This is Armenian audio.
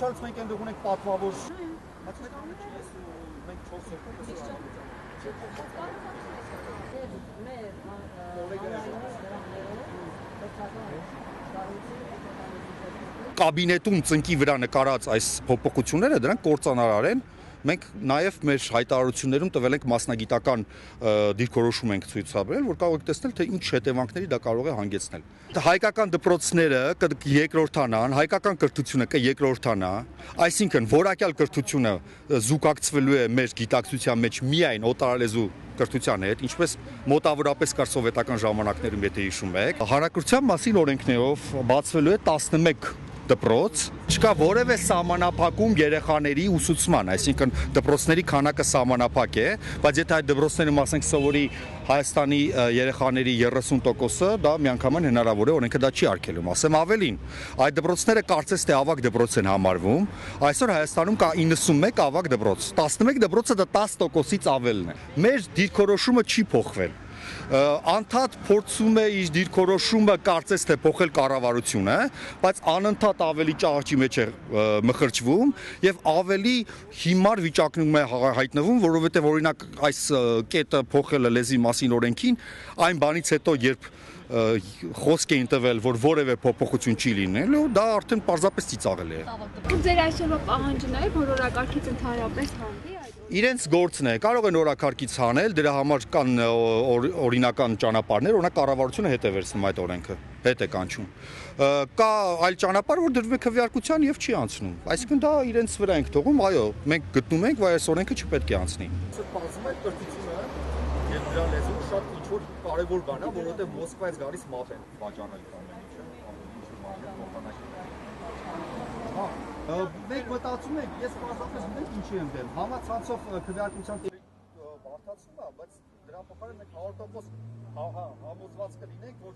Ինչալից մենք այնտեղ ունենք պատվավոր։ Կաբինետում ծնկի վրա նկարած այս փոփոխությունները դրանք կործանարար են։ Մենք նաև մեր հայտարարություններում տվել ենք մասնագիտական դիրքորոշում ենք ցույցաբերել, որ կարող եք տեսնել, թե ինչ հետևանքների դա կարող է հանգեցնել։ Հայկական դպրոցները կերկրորդանան, հայկական կրթությունը կերկրորդանա, այսինքն որակյալ կրթությունը զուգակցվելու է մեր գիտակցության մեջ միայն օտարալեզու կրթության հետ, ինչպես մոտավորապես կար սովետական ժամանակներում, եթե հիշում եք, հանրակրթության մասին օրենքներով բացվելու է 11 դպրոց, չկա որևէ սահմանափակում երեխաների ուսուցման, այսինքն դպրոցների քանակը սահմանափակ է, բայց եթե այդ դպրոցներում ասենք սովորի Հայաստանի երեխաների 30%-ը, դա միանգամայն հնարավոր է, օրենքը դա չի արգելում, ասեմ ավելին, այդ դպրոցները կարծես թե ավագ դպրոց են համարվում, այսօր Հայաստանում կա 91 ավագ դպրոց, 11 դպրոցը դա 10%-ից ավելն է, մեր դիրքորոշումը չի փոխվել, անդադ փորձում է իր դիրքորոշումը կարծես թե փոխել կառավարությունը, բայց անընդհատ ավելի ճաղճի մեջ է մխրճվում եւ ավելի հիմար վիճակում է հայտնվում, որովհետեւ օրինակ այս կետը փոխելը լեզվի մասին օրենքին այն բանից հետո երբ խոսք էին տվել, որ որևէ փոփոխություն չի լինելու, դա արդեն պարզապես ծիծաղել է։ Ձեր այսօրվա պահանջն է, որ օրակարգից ընդհանրապես հանվի այդ։ Իրենց գործն է, կարող են օրակարգից հանել, դրա համար կան օրինական ճանապարհներ, օրինակ կառավարությունը հետ է վերցնում այդ օրենքը, հետ է կանչում։ Կա այլ ճանապարհ, որ դրվում է քվեարկության եւ չի անցնում։ Այսինքն դա իրենց վրա ենք թողում, այո, մենք գտնում ենք, որ այս օրենքը չպետք է անցնի։ Բացում է կրթությունը եւ դրա լեզուն շատ ինչ-որ կարեւոր բան է, որովհետեւ Մոսկվայից գալիս մատ են վաճառել ամեն ինչը, մենք մտածում ենք, ես պարզապես ունենք ինչի եմ դեմ, համացանցով քվեարկության բարդացնում է, բայց դրա փոխարեն մենք 100% համոզված կլինենք, որ